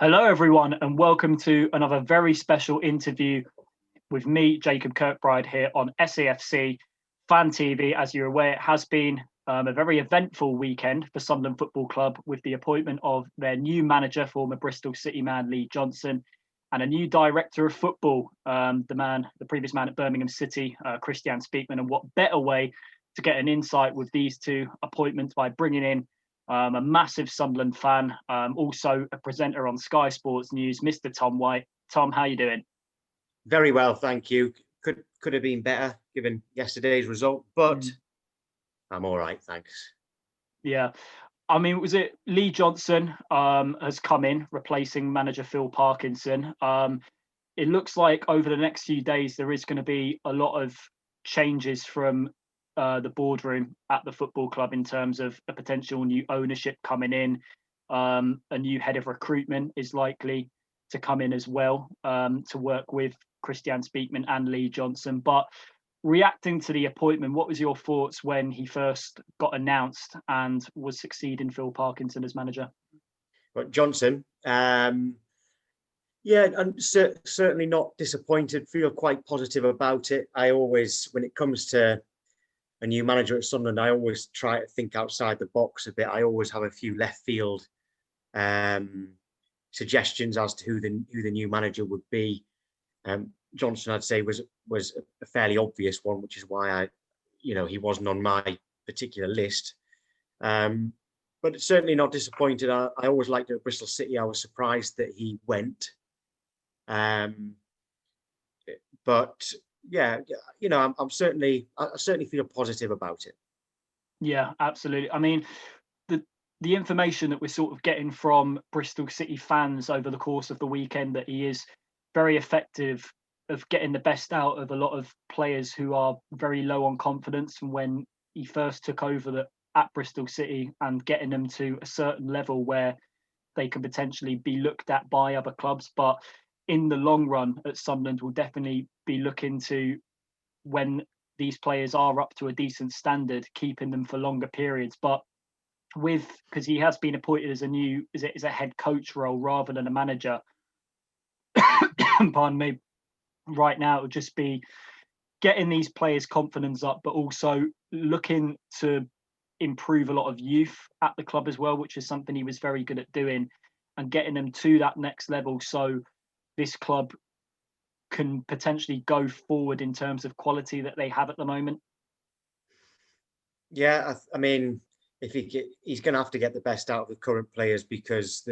Hello, everyone, and welcome to another very special interview with me, Jacob Kirkbride, here on SAFC Fan TV. As you're aware, it has been a very eventful weekend for Sunderland Football Club with the appointment of their new manager, former Bristol City man Lee Johnson, and a new director of football, the previous man at Birmingham City, Christian Speakman. And what better way to get an insight with these two appointments by bringing in a massive Sunderland fan, also a presenter on Sky Sports News, Mr. Tom White. Tom, how you doing? Very well, thank you. Could have been better given yesterday's result, but I'm all right, thanks. Yeah. I mean, was it Lee Johnson has come in, replacing manager Phil Parkinson. It looks like over the next few days, there is going to be a lot of changes from the boardroom at the football club in terms of a potential new ownership coming in. A new head of recruitment is likely to come in as well to work with Christian Speakman and Lee Johnson. But reacting to the appointment, what was your thoughts when he first got announced and was succeeding Phil Parkinson as manager? But Johnson, I'm certainly not disappointed. Feel quite positive about it. I always, when it comes to a new manager at Sunderland, I always try to think outside the box a bit. I always have a few left field suggestions as to who the new manager would be. Johnson, I'd say, was a fairly obvious one, which is why he wasn't on my particular list. But certainly not disappointed. I always liked it at Bristol City. I was surprised that he went. But yeah, I certainly feel positive about it. Yeah, absolutely. I mean, the information that we're sort of getting from Bristol City fans over the course of the weekend, that he is very effective of getting the best out of a lot of players who are very low on confidence from when he first took over at Bristol City, and getting them to a certain level where they can potentially be looked at by other clubs. But in the long run at Sunderland, we'll definitely be looking to, when these players are up to a decent standard, keeping them for longer periods. But because he has been appointed as a head coach role rather than a manager, pardon me, right now it would just be getting these players' confidence up, but also looking to improve a lot of youth at the club as well, which is something he was very good at doing, and getting them to that next level so this club can potentially go forward in terms of quality that they have at the moment. Yeah, I mean, he's going to have to get the best out of the current players, because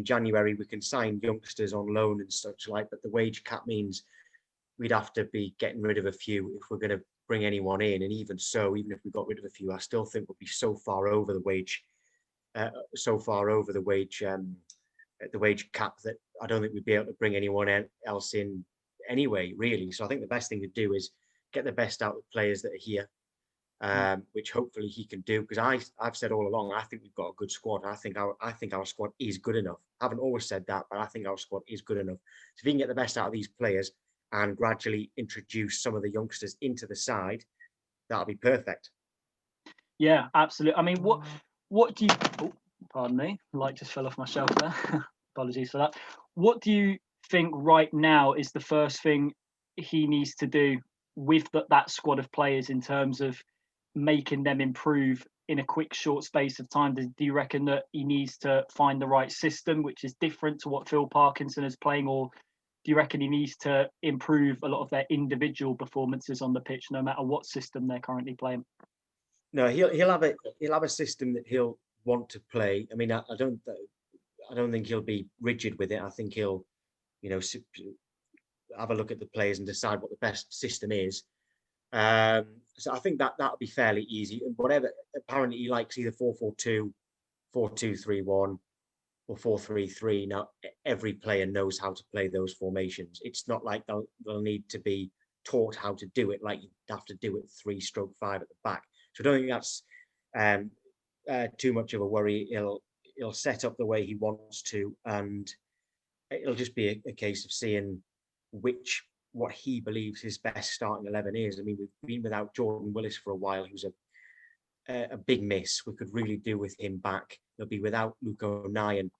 January we can sign youngsters on loan and such like, but the wage cap means we'd have to be getting rid of a few if we're going to bring anyone in. And even so, even if we got rid of a few, I still think we'll be so far over the wage cap that I don't think we'd be able to bring anyone else in anyway, really. So I think the best thing to do is get the best out of the players that are here, which hopefully he can do, because I've said all along, I think we've got a good squad. I think our squad is good enough. I haven't always said that, but I think our squad is good enough. So if he can get the best out of these players and gradually introduce some of the youngsters into the side, that'll be perfect. Yeah, absolutely. I mean, what do you? Oh, pardon me, light just fell off my shelf there. Apologies for that. What do you think right now is the first thing he needs to do with that squad of players in terms of making them improve in a quick, short space of time? Do you reckon that he needs to find the right system, which is different to what Phil Parkinson is playing, or do you reckon he needs to improve a lot of their individual performances on the pitch, no matter what system they're currently playing? No, he'll have a system that he'll want to play. I mean, I don't think he'll be rigid with it. I think he'll, have a look at the players and decide what the best system is. So I think that'll be fairly easy. And whatever, apparently he likes either 4-4-2, 4-2-3-1, or 4-3-3. Now every player knows how to play those formations. It's not like they'll need to be taught how to do it like you have to do it 3/5 at the back. So I don't think that's too much of a worry. He'll set up the way he wants to, and it'll just be a case of seeing what he believes his best starting 11 is. I mean, we've been without Jordan Willis for a while, who's a big miss. We could really do with him back. They'll be without Luke O'Nien,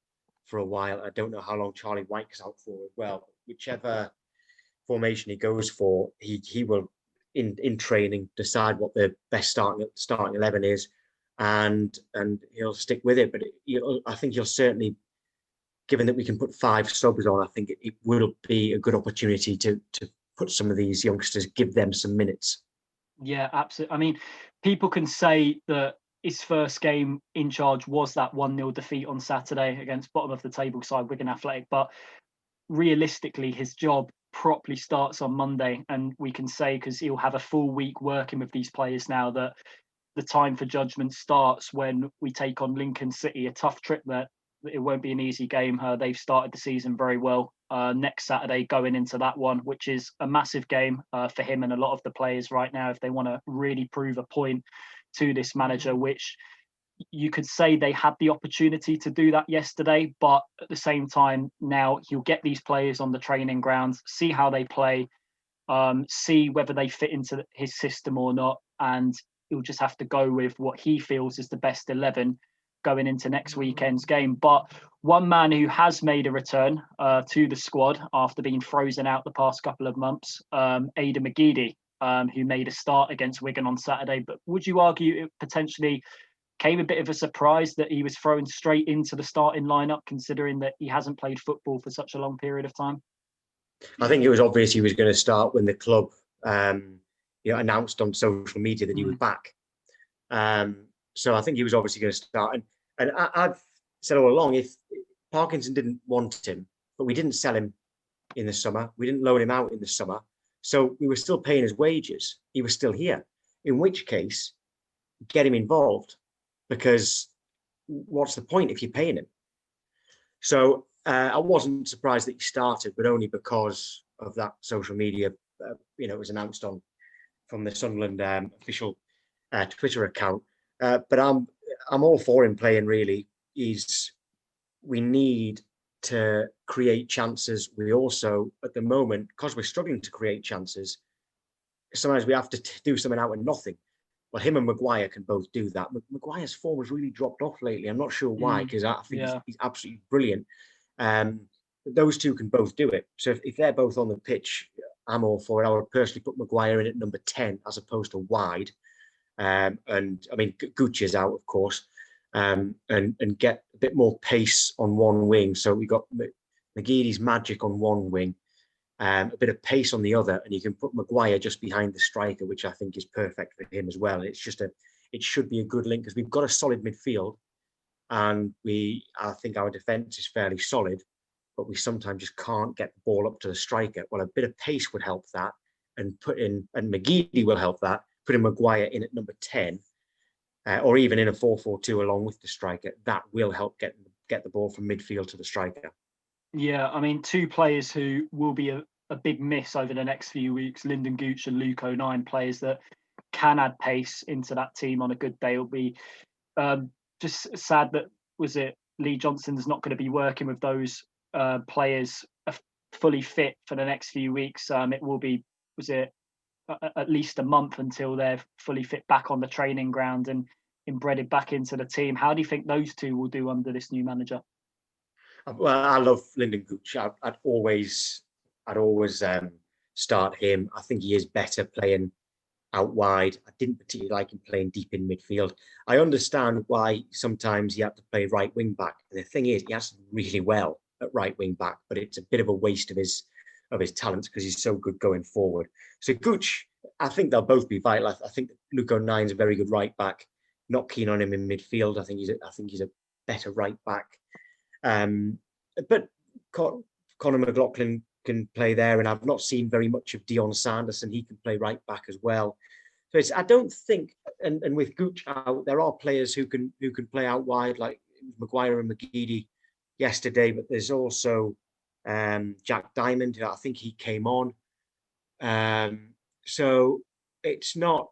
for a while. I don't know how long Charlie White's out for as well. Whichever formation he goes for, he will in training decide what the best starting 11 is, and he'll stick with it. But I think he'll certainly, given that we can put 5 subs on, I think it will be a good opportunity to put some of these youngsters, give them some minutes. Yeah, absolutely. I mean, people can say that his first game in charge was that 1-0 defeat on Saturday against bottom of the table side Wigan Athletic, but realistically, his job properly starts on Monday, and we can say, because he'll have a full week working with these players now, that the time for judgment starts when we take on Lincoln City, a tough trip that it won't be an easy game. They've started the season very well. Next Saturday, going into that one, which is a massive game for him and a lot of the players right now, if they want to really prove a point to this manager, which you could say they had the opportunity to do that yesterday, but at the same time, now he'll get these players on the training grounds, see how they play, see whether they fit into his system or not, and he'll just have to go with what he feels is the best 11 going into next weekend's game. But one man who has made a return to the squad after being frozen out the past couple of months, Aidan McGeady, who made a start against Wigan on Saturday. But would you argue it potentially came a bit of a surprise that he was thrown straight into the starting lineup, considering that he hasn't played football for such a long period of time? I think it was obvious he was going to start when the club announced on social media that he was back. So I think he was obviously going to start. And I've said all along, if Parkinson didn't want him, but we didn't sell him in the summer, we didn't loan him out in the summer, so we were still paying his wages, he was still here, in which case, get him involved, because what's the point if you're paying him? So I wasn't surprised that he started, but only because of that social media. It was announced from the Sunderland official Twitter account. But I'm all for him playing. Really, we need to create chances. We also, at the moment, because we're struggling to create chances, sometimes we have to do something out of nothing. Well, him and Maguire can both do that. Maguire's form has really dropped off lately. I'm not sure why, because I think he's absolutely brilliant. But those two can both do it. So if they're both on the pitch, I'm all for it. I would personally put Maguire in at number 10 as opposed to wide. And I mean, Gucci is out, of course, and get a bit more pace on one wing. So we got McGeady's magic on one wing, a bit of pace on the other, and you can put Maguire just behind the striker, which I think is perfect for him as well. And it should be a good link, because we've got a solid midfield, and I think our defence is fairly solid, but we sometimes just can't get the ball up to the striker. Well, a bit of pace would help that, and McGeady will help that. Putting Maguire in at number 10, or even in a 4-4-2 along with the striker, that will help get the ball from midfield to the striker. Yeah, I mean, two players who will be a big miss over the next few weeks, Lyndon Gooch and Luke O'Nien, players that can add pace into that team on a good day. It'll be just sad that, Lee Johnson's not going to be working with those players fully fit for the next few weeks. It will be, at least a month until they're fully fit back on the training ground and embedded back into the team. How do you think those two will do under this new manager? Well, I love Lyndon Gooch. I'd always start him. I think he is better playing out wide. I didn't particularly like him playing deep in midfield. I understand why sometimes he had to play right wing back. And the thing is, he has really well at right wing back, but it's a bit of a waste of his talents because he's so good going forward. So Gooch, I think they'll both be vital. I think Luke O'Nien's a very good right back. Not keen on him in midfield. I think he's a better right back. But Conor McLaughlin can play there, and I've not seen very much of Dion Sanderson. He can play right back as well. So I don't think, and with Gooch out, there are players who can play out wide, like Maguire and McGeady yesterday. But there's also Jack Diamond, who I think he came on. So it's not,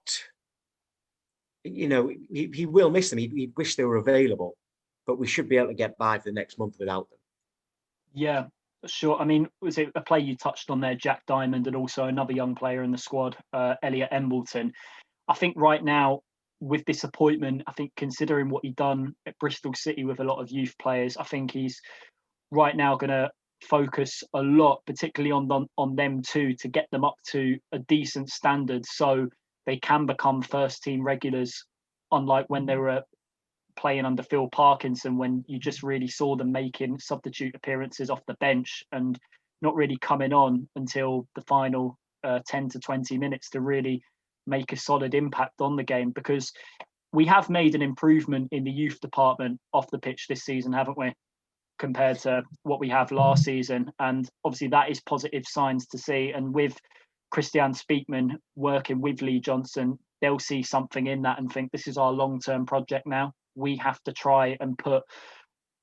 he will miss them. He'd wish they were available, but we should be able to get by for the next month without them. Yeah, sure. I mean, was it a player you touched on there, Jack Diamond, and also another young player in the squad, Elliot Embleton? I think right now, with this appointment, I think considering what he'd done at Bristol City with a lot of youth players, I think he's right now going to focus a lot, particularly on them two, to get them up to a decent standard so they can become first team regulars, unlike when they were playing under Phil Parkinson, when you just really saw them making substitute appearances off the bench and not really coming on until the final 10 to 20 minutes to really make a solid impact on the game. Because we have made an improvement in the youth department off the pitch this season, haven't we, compared to what we have last season? And obviously that is positive signs to see. And with Christian Speakman working with Lee Johnson, they'll see something in that and think, this is our long-term project now. We have to try and put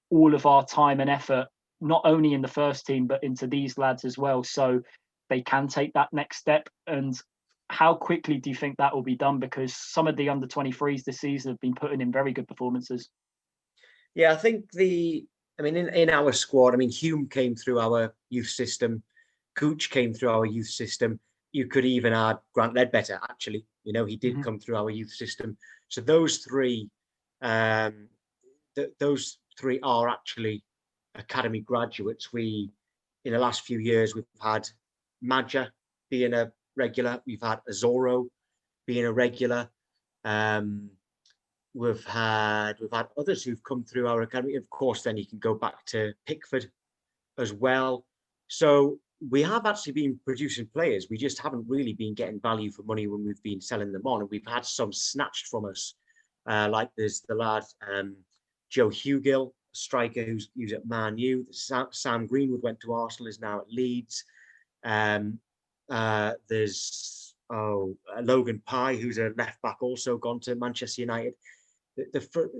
all of our time and effort, not only in the first team, but into these lads as well, so they can take that next step. And how quickly do you think that will be done? Because some of the under-23s this season have been putting in very good performances. Yeah, I think in our squad, Hume came through our youth system. Gooch came through our youth system. You could even add Grant Ledbetter, actually. He did come through our youth system. So those three, those three are actually academy graduates. In the last few years, we've had Madja being a regular. We've had Azoro being a regular. We've had others who've come through our academy. Of course, then you can go back to Pickford as well. So we have actually been producing players. We just haven't really been getting value for money when we've been selling them on. And we've had some snatched from us. Like there's the lad, Joe Hugill, a striker who's at Man U. Sam Greenwood went to Arsenal, is now at Leeds. There's Logan Pye, who's a left back, also gone to Manchester United.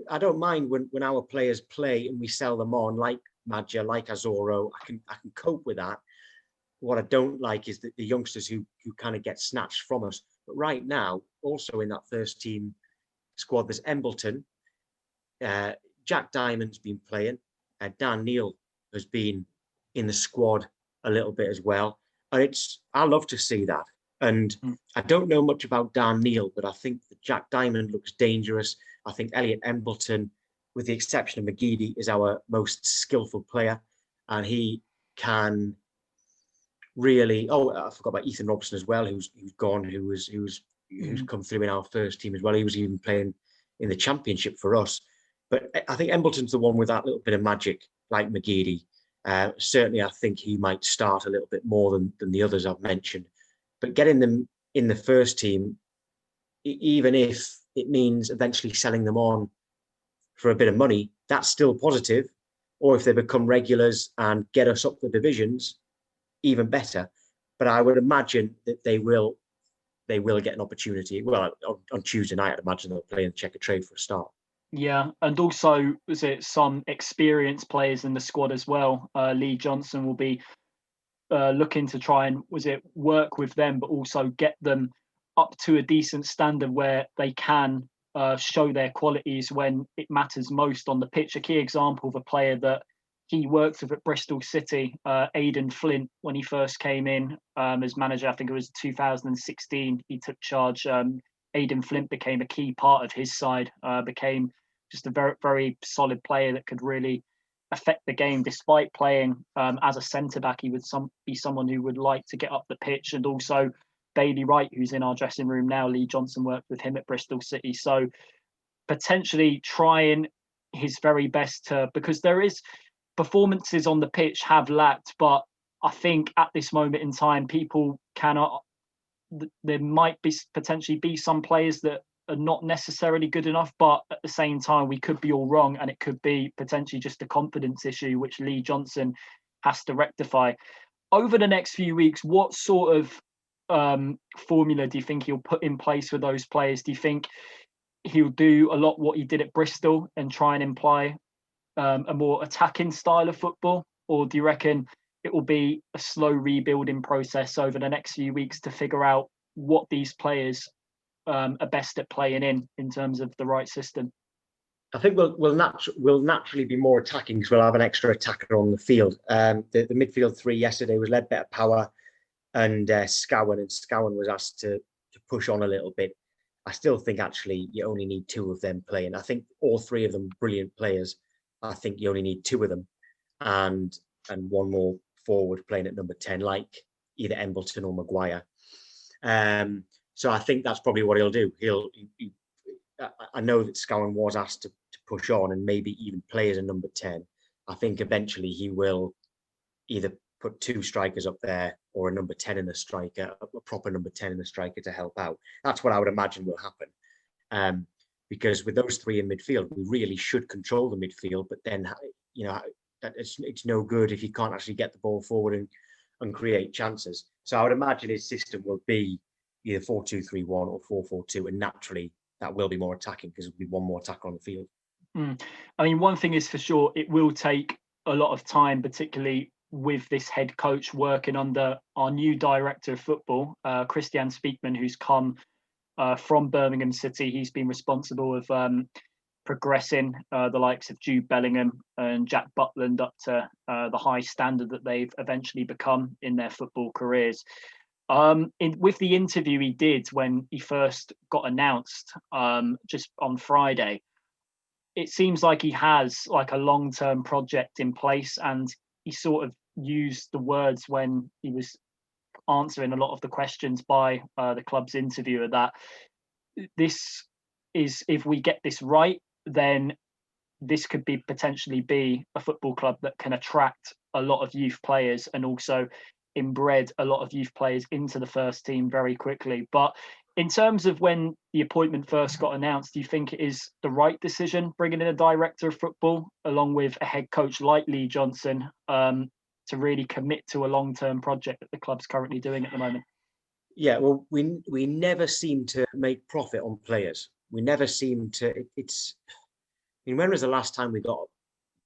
I don't mind when our players play and we sell them on, like Madja, like Azoro. I can cope with that. What I don't like is the youngsters who kind of get snatched from us. But right now, also in that first team squad, there's Embleton. Jack Diamond's been playing. Dan Neil has been in the squad a little bit as well. And I love to see that. And I don't know much about Dan Neil, but I think that Jack Diamond looks dangerous. I think Elliot Embleton, with the exception of McGeady, is our most skillful player. And he can really, I forgot about Ethan Robson as well, who's gone, who's come through in our first team as well. He was even playing in the championship for us. But I think Embleton's the one with that little bit of magic, like McGeady. Certainly, I think he might start a little bit more than the others I've mentioned. But getting them in the first team, even if it means eventually selling them on for a bit of money, that's still positive. Or if they become regulars and get us up the divisions, even better. But I would imagine that they will get an opportunity. Well, on Tuesday night, I'd imagine they'll play in the Checkatrade for a start. Yeah, and also was it some experienced players in the squad as well. Lee Johnson will be looking to try and work with them, but also get them up to a decent standard where they can show their qualities when it matters most on the pitch. A key example of a player that he worked with at Bristol City, Aidan Flint, when he first came in as manager, I think it was 2016, he took charge. Aidan Flint became a key part of his side, became just a very, very solid player that could really affect the game. Despite playing as a centre-back, he would be someone who would like to get up the pitch. And also Bailey Wright, who's in our dressing room now, Lee Johnson worked with him at Bristol City. So potentially trying his very best because there is performances on the pitch have lacked, but I think at this moment in time, people cannot. There might be potentially be some players that are not necessarily good enough, but at the same time, we could be all wrong, and it could be potentially just a confidence issue, which Lee Johnson has to rectify. Over the next few weeks, what sort of formula do you think he'll put in place for those players? Do you think he'll do a lot what he did at Bristol and try and imply a more attacking style of football, or do you reckon it will be a slow rebuilding process over the next few weeks to figure out what these players are best at playing in terms of the right system? I think we'll naturally be more attacking because we'll have an extra attacker on the field. The midfield three yesterday was Ledbetter, Power, and Scowen, and Scowen was asked to push on a little bit. I still think actually you only need two of them playing. I think all three of them brilliant players. I think you only need two of them. and one more forward playing at number 10, like either Embleton or Maguire. So I think that's probably what he'll do. I know that Scowen was asked to push on and maybe even play as a number 10. I think eventually he will either put 2 strikers up there or a number 10 in a striker, a proper number 10 in a striker to help out. That's what I would imagine will happen. Because with those 3 in midfield, we really should control the midfield. But then, it's no good if you can't actually get the ball forward and create chances. So I would imagine his system will be either 4-2-3-1 or 4-4-2, and naturally that will be more attacking because there'll be one more attacker on the field. I mean, one thing is for sure, it will take a lot of time, particularly with this head coach working under our new director of football, Christian Speakman, who's come from Birmingham City. He's been responsible of progressing the likes of Jude Bellingham and Jack Butland up to the high standard that they've eventually become in their football careers. With the interview he did when he first got announced just on Friday, it seems like he has like a long-term project in place, and he sort of used the words when he was answering a lot of the questions by the club's interviewer that this is, if we get this right, then this could be potentially be a football club that can attract a lot of youth players and also inbred a lot of youth players into the first team very quickly. But in terms of when the appointment first got announced, do you think it is the right decision bringing in a director of football along with a head coach like Lee Johnson to really commit to a long-term project that the club's currently doing at the moment? Yeah, well, we never seem to make profit on players. We never seem to. When was the last time we got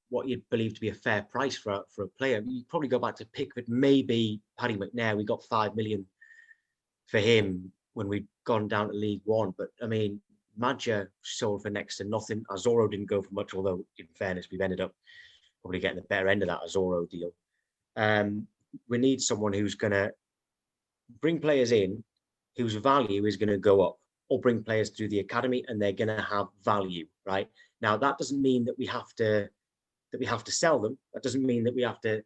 what you'd believe to be a fair price for a player? You probably go back to Pickford, maybe Paddy McNair. We got 5 million for him when we'd gone down to League One. But I mean, Madja sold for next to nothing. Azoro didn't go for much, although in fairness, we've ended up probably getting the better end of that Azoro deal. We need someone who's going to bring players in whose value is going to go up, or bring players through the academy and they're going to have value, right? Now, that doesn't mean that we have to sell them. That doesn't mean that we have to,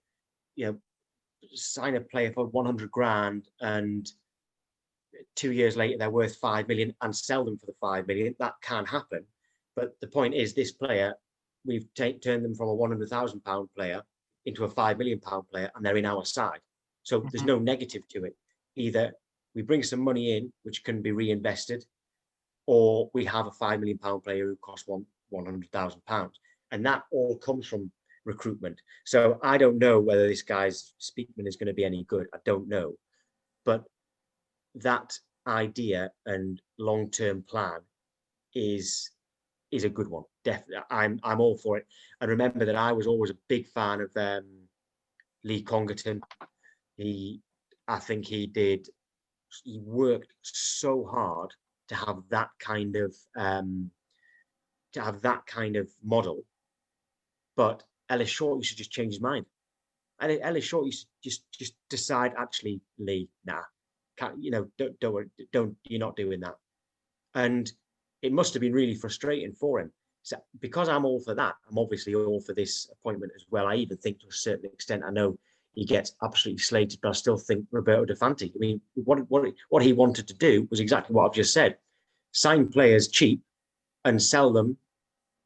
sign a player for 100 grand and 2 years later they're worth 5 million and sell them for the 5 million. That can happen. But the point is, this player, we've turned them from a £100,000 player into a £5 million player, and they're in our side. So there's no negative to it. Either we bring some money in, which can be reinvested, or we have a £5 million player who costs £100,000. And that all comes from recruitment. So I don't know whether this guy's Speakman is going to be any good. I don't know. But that idea and long-term plan is a good one. Definitely. I'm all for it. And remember that I was always a big fan of Lee Congerton. I think he worked so hard to have that kind of model. But Ellis Short used to just change his mind. And Ellis Short used to just decide, actually, Lee, nah, don't, you're not doing that. And it must have been really frustrating for him. So because I'm all for that, I'm obviously all for this appointment as well. I even think to a certain extent, I know he gets absolutely slated, but I still think Roberto De Fanti. I mean, what he wanted to do was exactly what I've just said: sign players cheap and sell them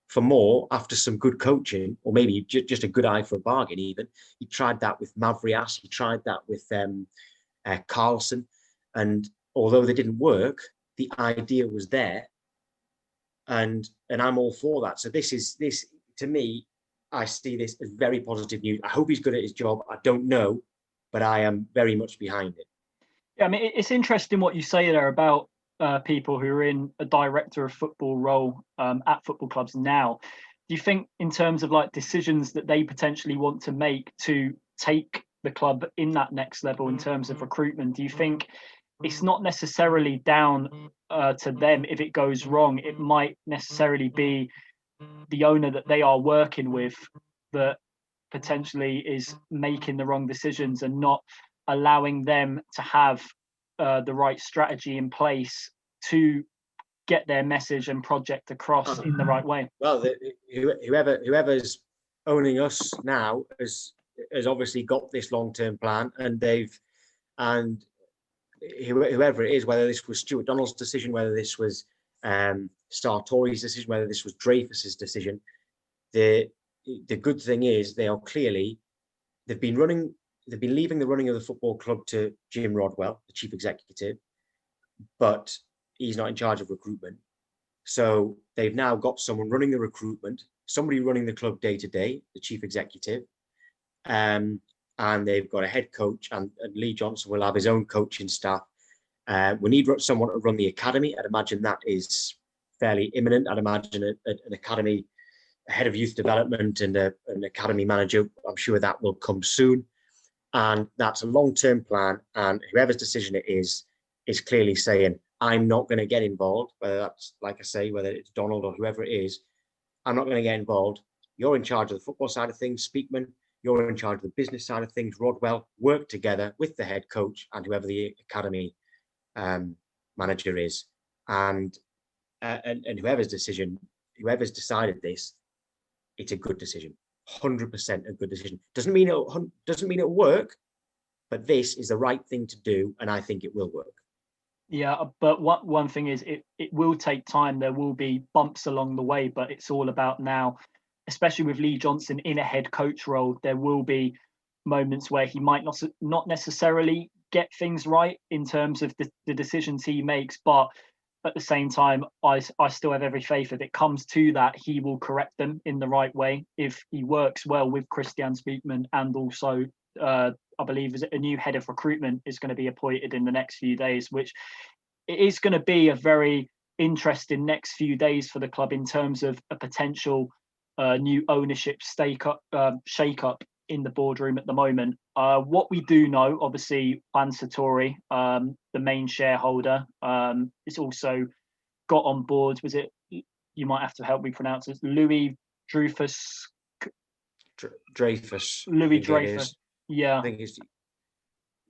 for more after some good coaching, or maybe just a good eye for a bargain. Even he tried that with Mavrias, he tried that with Carlson, and although they didn't work, the idea was there. And I'm all for that. So this to me, I see this as very positive news. I hope he's good at his job. I don't know, but I am very much behind it. Yeah, I mean, it's interesting what you say there about people who are in a director of football role at football clubs now. Do you think, in terms of like decisions that they potentially want to make to take the club in that next level in terms of recruitment, do you think it's not necessarily down to them if it goes wrong? It might necessarily be the owner that they are working with that potentially is making the wrong decisions and not allowing them to have the right strategy in place to get their message and project across in the right way. Well, whoever's owning us now has obviously got this long-term plan, and whoever it is, whether this was Stuart Donald's decision, whether this was Sartori's decision, whether this was Dreyfus's decision, the good thing is they've been leaving the running of the football club to Jim Rodwell, the chief executive, but he's not in charge of recruitment. So they've now got someone running the recruitment, somebody running the club day to day, the chief executive, and they've got a head coach, and Lee Johnson will have his own coaching staff. We need someone to run the academy. I'd imagine that is fairly imminent. I'd imagine an academy, a head of youth development and an academy manager. I'm sure that will come soon. And that's a long-term plan. And whoever's decision it is clearly saying, I'm not going to get involved, whether that's, like I say, whether it's Donald or whoever it is, I'm not going to get involved. You're in charge of the football side of things, Speakman. You're in charge of the business side of things, Rodwell. Work together with the head coach and whoever the academy manager is. And whoever's decided this, it's a good decision. 100% a good decision. Doesn't mean it'll work, but this is the right thing to do, and I think it will work. Yeah, but one thing is it will take time. There will be bumps along the way, but it's all about now, especially with Lee Johnson in a head coach role, there will be moments where he might not necessarily get things right in terms of the decisions he makes, but at the same time, I still have every faith if it comes to that, he will correct them in the right way. If he works well with Christian Speakman, and also I believe a new head of recruitment is going to be appointed in the next few days, which it is going to be a very interesting next few days for the club in terms of a potential new ownership shake-up in the boardroom at the moment. What we do know, obviously, Juan Sartori, the main shareholder, is also got on board. Was it? You might have to help me pronounce it. Louis Dreyfus. Louis Dreyfus. Yeah. I think it's.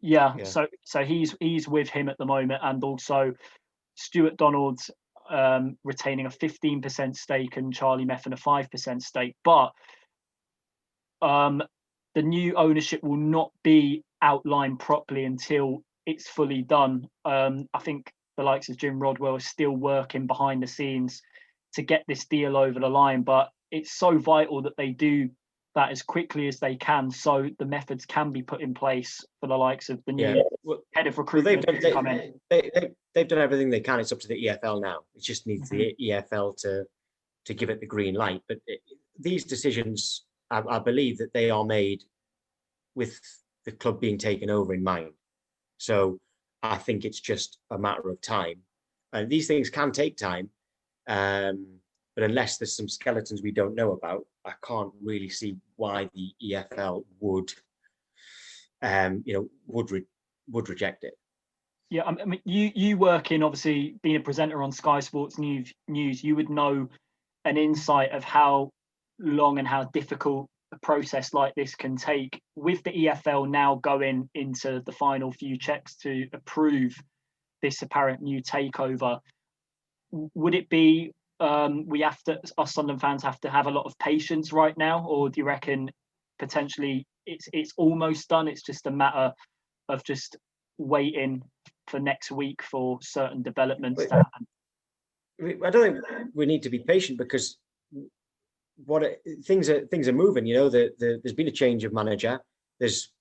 Yeah. So he's with him at the moment, and also Stuart Donald's retaining a 15% stake and Charlie Meffin a 5% stake, but the new ownership will not be outlined properly until it's fully done. I think the likes of Jim Rodwell are still working behind the scenes to get this deal over the line, but it's so vital that they do that as quickly as they can, so the methods can be put in place for the likes of the new head of recruitment. They've done everything they can. It's up to the EFL now. It just needs the EFL to give it the green light. But these decisions, I believe that they are made with the club being taken over in mind. So I think it's just a matter of time. And these things can take time. But unless there's some skeletons we don't know about, I can't really see why the EFL would reject it. Yeah, I mean, you work in, obviously, being a presenter on Sky Sports News, you would know an insight of how long and how difficult a process like this can take. With the EFL now going into the final few checks to approve this apparent new takeover, would it be us Sunderland fans have to have a lot of patience right now, or do you reckon potentially it's almost done? It's just a matter of just waiting for next week for certain developments to happen. I don't think we need to be patient, because things are moving. You know, there's been a change of manager. There's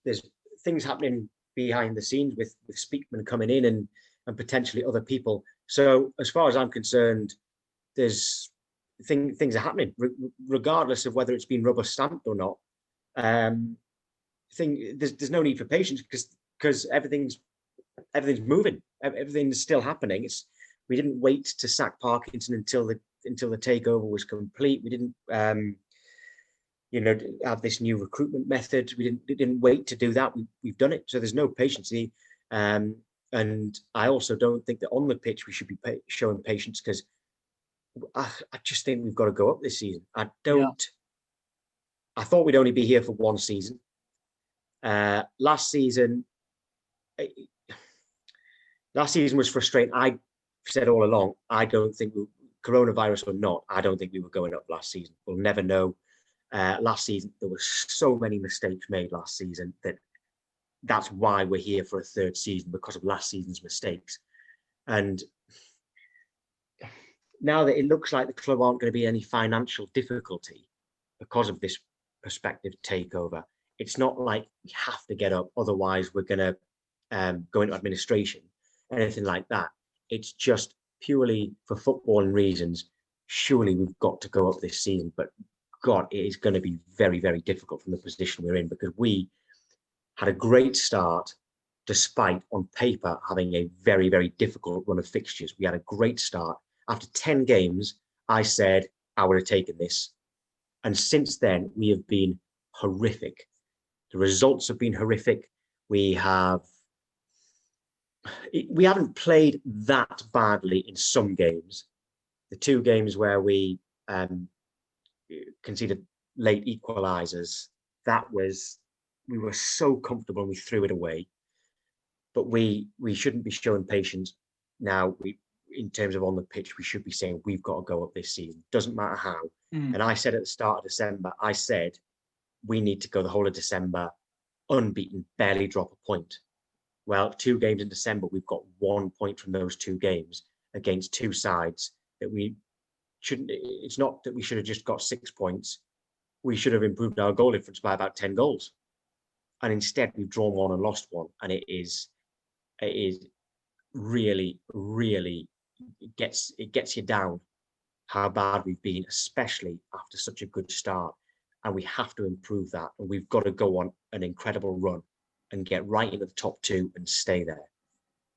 things happening behind the scenes with Speakman coming in and potentially other people. So as far as I'm concerned, there's things are happening regardless of whether it's been rubber stamped or not. There's no need for patience because everything's moving. Everything's still happening. We didn't wait to sack Parkinson until the takeover was complete. We didn't have this new recruitment method. We didn't wait to do that. We've done it. So there's no patience. And I also don't think that on the pitch we should be showing patience, because I just think we've got to go up this season. I thought we'd only be here for one season. Last season was frustrating. I said all along, I don't think coronavirus or not, I don't think we were going up last season. We'll never know. Last season, there were so many mistakes made last season that's why we're here for a third season, because of last season's mistakes. And now that it looks like the club aren't going to be any financial difficulty because of this prospective takeover, it's not like we have to get up, otherwise we're going to go into administration, anything like that. It's just purely for footballing reasons. Surely we've got to go up this season, but God, it is going to be very, very difficult from the position we're in, because we had a great start despite on paper having a very, very difficult run of fixtures. We had a great start. After 10 games, I said I would have taken this. And since then, we have been horrific. The results have been horrific. We haven't played that badly in some games. The 2 games where we conceded late equalisers, we were so comfortable and we threw it away. But we shouldn't be showing patience now. In terms of on the pitch, we should be saying we've got to go up this season. Doesn't matter how. And I said at the start of December, I said we need to go the whole of December unbeaten, barely drop a point. Well, 2 games in December, we've got 1 point from those 2 games against 2 sides that we shouldn't. It's not that we should have just got 6 points. We should have improved our goal difference by about 10 goals. And instead, we've drawn 1 and lost 1. And it is really, really, it gets you down how bad we've been, especially after such a good start. And we have to improve that. And we've got to go on an incredible run and get right into the top 2 and stay there.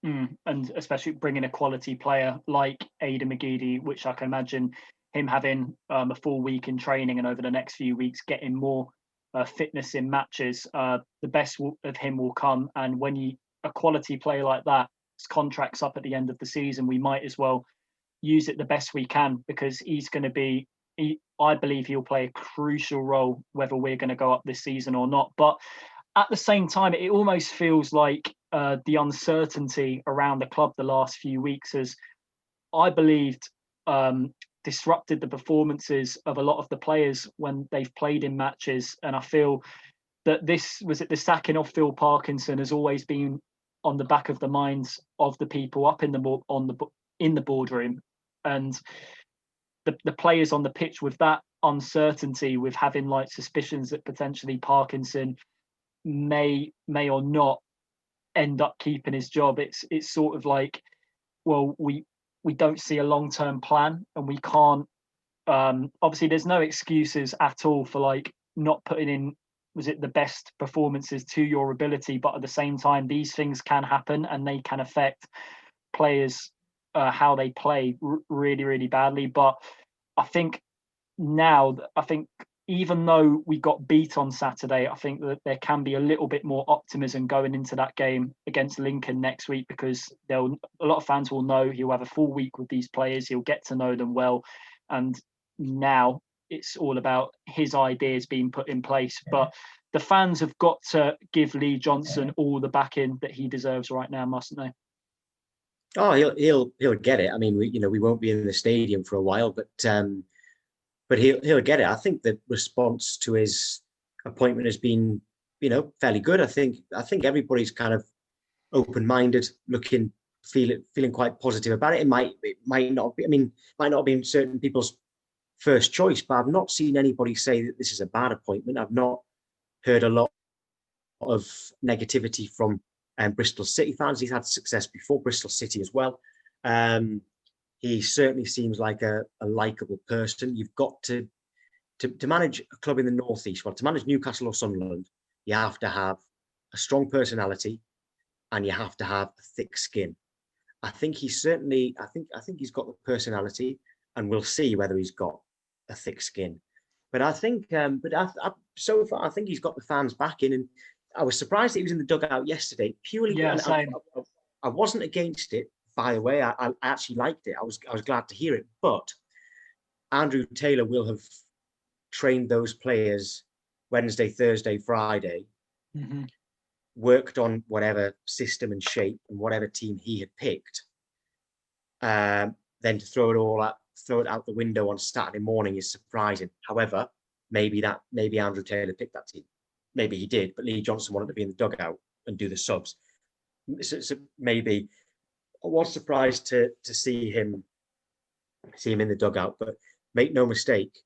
And especially bringing a quality player like Aidan McGeady, which I can imagine him having a full week in training and over the next few weeks getting more fitness in matches. The best of him will come. And when a quality player like that, his contract's up at the end of the season, we might as well use it the best we can, because he's going to be, I believe he'll play a crucial role whether we're going to go up this season or not. But at the same time, it almost feels like the uncertainty around the club the last few weeks has, I believed, disrupted the performances of a lot of the players when they've played in matches. And I feel that the sacking of Phil Parkinson has always been on the back of the minds of the people up in the boardroom, and the players on the pitch with that uncertainty, with having like suspicions that potentially Parkinson may or not end up keeping his job. It's sort of like, well, we don't see a long-term plan, and we can't. Obviously, there's no excuses at all for like not putting in the best performances to your ability, but at the same time, these things can happen and they can affect players how they play really, really badly. But I think even though we got beat on Saturday, I think that there can be a little bit more optimism going into that game against Lincoln next week, because a lot of fans will know he'll have a full week with these players. He'll get to know them well. And now it's all about his ideas being put in place. But the fans have got to give Lee Johnson all the backing that he deserves right now, mustn't they? Oh, he'll get it. I mean, we won't be in the stadium for a while, but he'll get it. I think the response to his appointment has been, fairly good. I think everybody's kind of open-minded, feeling quite positive about it. It might not be. I mean, might not have been certain people's first choice, but I've not seen anybody say that this is a bad appointment. I've not heard a lot of negativity from Bristol City fans. He's had success before Bristol City as well. He certainly seems like a likable person. You've got to manage a club in the Northeast. Well, to manage Newcastle or Sunderland, you have to have a strong personality and you have to have a thick skin. I think he's got the personality, and we'll see whether he's got a thick skin. But I think, so far, I think he's got the fans backing. And I was surprised that he was in the dugout yesterday. Purely, yeah, same. I wasn't against it. By the way, I actually liked it. I was glad to hear it. But Andrew Taylor will have trained those players Wednesday, Thursday, Friday, worked on whatever system and shape and whatever team he had picked. Then to throw it out the window on Saturday morning is surprising. However, maybe Andrew Taylor picked that team. Maybe he did, but Lee Johnson wanted to be in the dugout and do the subs. So maybe I was surprised to see him in the dugout, but make no mistake,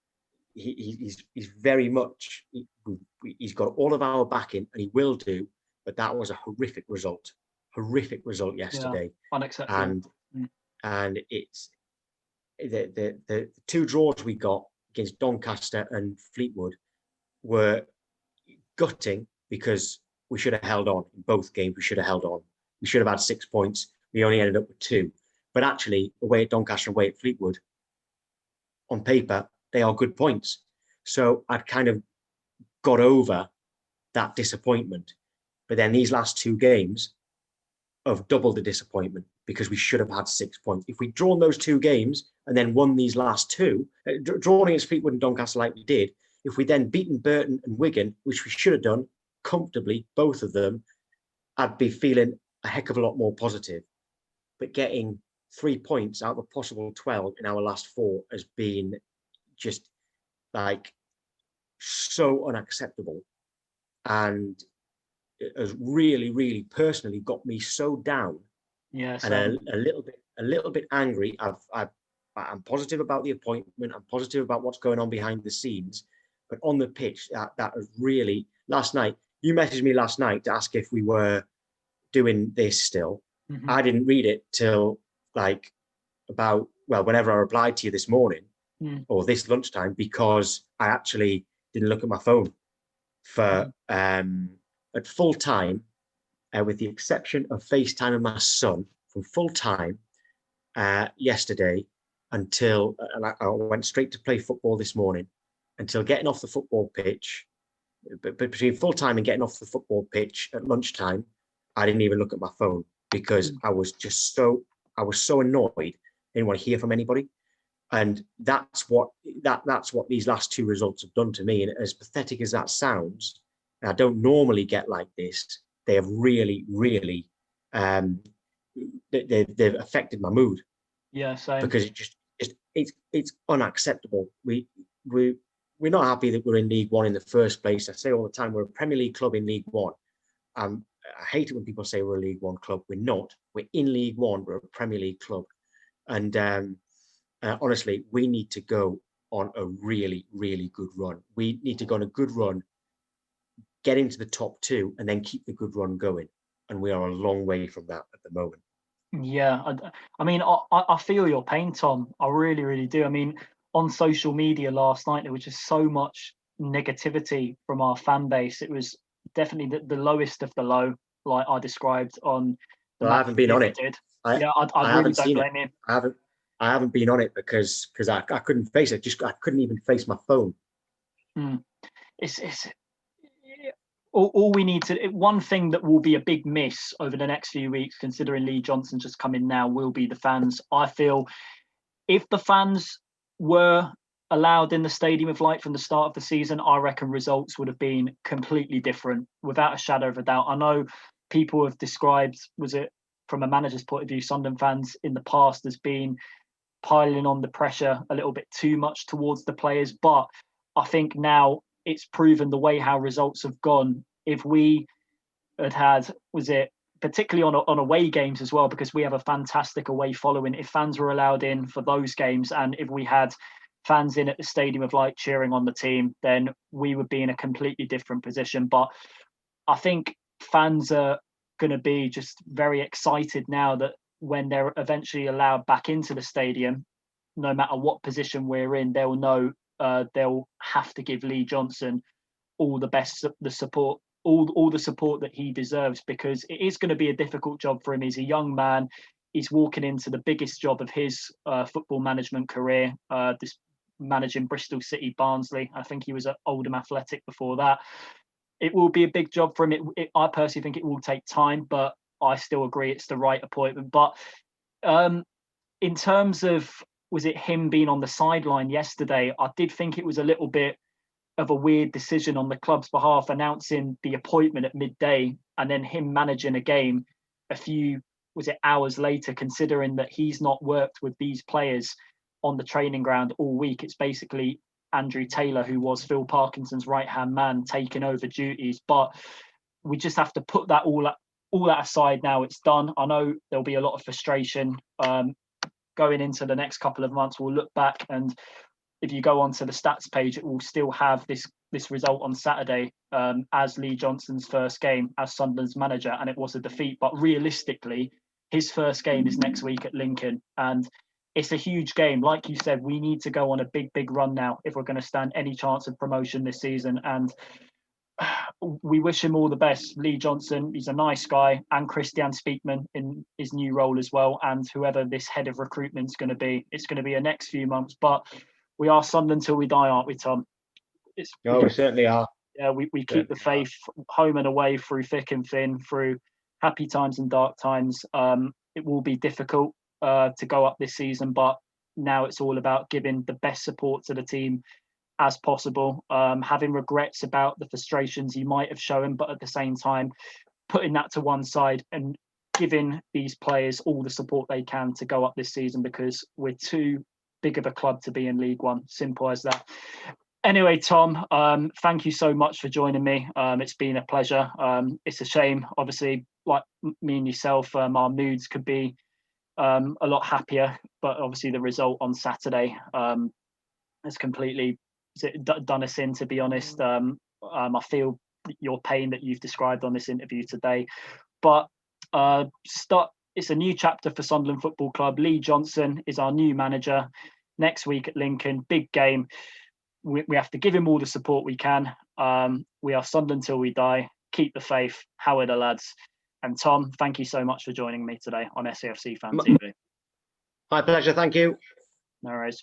he's very much, he's got all of our backing, and he will do. But that was a horrific result yesterday. Yeah, unacceptable. And it's the two draws we got against Doncaster and Fleetwood were gutting, because we should have held on in both games. We should have held on. We should have had 6 points. We only ended up with 2. But actually, away at Doncaster and away at Fleetwood, on paper, they are good points. So I'd kind of got over that disappointment. But then these last 2 games have doubled the disappointment, because we should have had 6 points. If we'd drawn those 2 games and then won these last 2, drawn against Fleetwood and Doncaster like we did, if we then beaten Burton and Wigan, which we should have done comfortably, both of them, I'd be feeling a heck of a lot more positive. But getting 3 points out of a possible 12 in our last 4 has been just like so unacceptable, and it has really, really personally got me so down. Yeah, and a little bit angry. I'm positive about the appointment. I'm positive about what's going on behind the scenes, but on the pitch, that was really, last night. You messaged me last night to ask if we were doing this still. Mm-hmm. I didn't read it till whenever I replied to you this morning or this lunchtime, because I actually didn't look at my phone for at full time, with the exception of FaceTime and my son, from full time yesterday until, and I went straight to play football this morning, until getting off the football pitch. But between full time and getting off the football pitch at lunchtime, I didn't even look at my phone, because I was so annoyed. I didn't want to hear from anybody. And that's what these last 2 results have done to me. And as pathetic as that sounds, and I don't normally get like this, they have really, really, they've affected my mood. Yeah, same. Because it's unacceptable. We're not happy that we're in League One in the first place. I say all the time, we're a Premier League club in League One. I hate it when people say we're a League One club. We're not. We're in League One. We're a Premier League club. And honestly, we need to go on a really, really good run. We need to go on a good run, get into the top 2, and then keep the good run going. And we are a long way from that at the moment. Yeah, I mean, I feel your pain, Tom. I really, really do. I mean, on social media last night, there was just so much negativity from our fan base. It was definitely the lowest of the low, like I described on the I haven't been on it. I really don't blame you. I haven't been on it because I couldn't face it. I couldn't even face my phone. It's all we need to. One thing that will be a big miss over the next few weeks, considering Lee Johnson just come in now, will be the fans. I feel if the fans were allowed in the Stadium of Light from the start of the season, I reckon results would have been completely different, without a shadow of a doubt. I know people have described, was it from a manager's point of view, Sunderland fans in the past as being piling on the pressure a little bit too much towards the players, but I think now it's proven the way how results have gone. If we had, was it particularly on away games as well, because we have a fantastic away following, if fans were allowed in for those games, and if we had fans in at the Stadium of Light cheering on the team, then we would be in a completely different position. But I think fans are going to be just very excited now that when they're eventually allowed back into the stadium, no matter what position we're in, they'll know they'll have to give Lee Johnson all the best, the support, all the support that he deserves, because it is going to be a difficult job for him. He's a young man. He's walking into the biggest job of his football management career, this managing Bristol City, Barnsley. I think he was at Oldham Athletic before that. It will be a big job for him. I personally think it will take time, but I still agree it's the right appointment. But in terms of, was it him being on the sideline yesterday, I did think it was a little bit of a weird decision on the club's behalf, announcing the appointment at midday and then him managing a game a few, was it hours later, considering that he's not worked with these players on the training ground all week. It's basically Andrew Taylor, who was Phil Parkinson's right-hand man, taking over duties. But we just have to put that all that aside now. It's done. I know there'll be a lot of frustration going into the next couple of months. We'll look back, and if you go onto the stats page, it will still have this result on Saturday as Lee Johnson's first game as Sunderland's manager, and it was a defeat. But realistically, his first game is next week at Lincoln, and it's a huge game. Like you said, we need to go on a big run now if we're going to stand any chance of promotion this season. And we wish him all the best. Lee Johnson, he's a nice guy, and Christian Speakman in his new role as well, and whoever this head of recruitment is going to be. It's going to be a next few months, but we are Sunderland till we die, aren't we, Tom? We certainly are. Yeah, we keep the faith home and away through thick and thin, through happy times and dark times. It will be difficult to go up this season, but now it's all about giving the best support to the team as possible, having regrets about the frustrations you might have shown, but at the same time putting that to one side and giving these players all the support they can to go up this season, because we're too big of a club to be in League One. Simple as that. Anyway, Tom, thank you so much for joining me. It's been a pleasure. It's a shame, obviously, like me and yourself, our moods could be a lot happier, but obviously the result on Saturday has completely done us in, to be honest. I feel your pain that you've described on this interview today, but it's a new chapter for Sunderland Football Club. Lee Johnson is our new manager next week at Lincoln. Big game. We have to give him all the support we can. We are Sunderland till we die. Keep the faith. How are the lads? And Tom, thank you so much for joining me today on SAFC Fan TV. My pleasure. Thank you. No worries.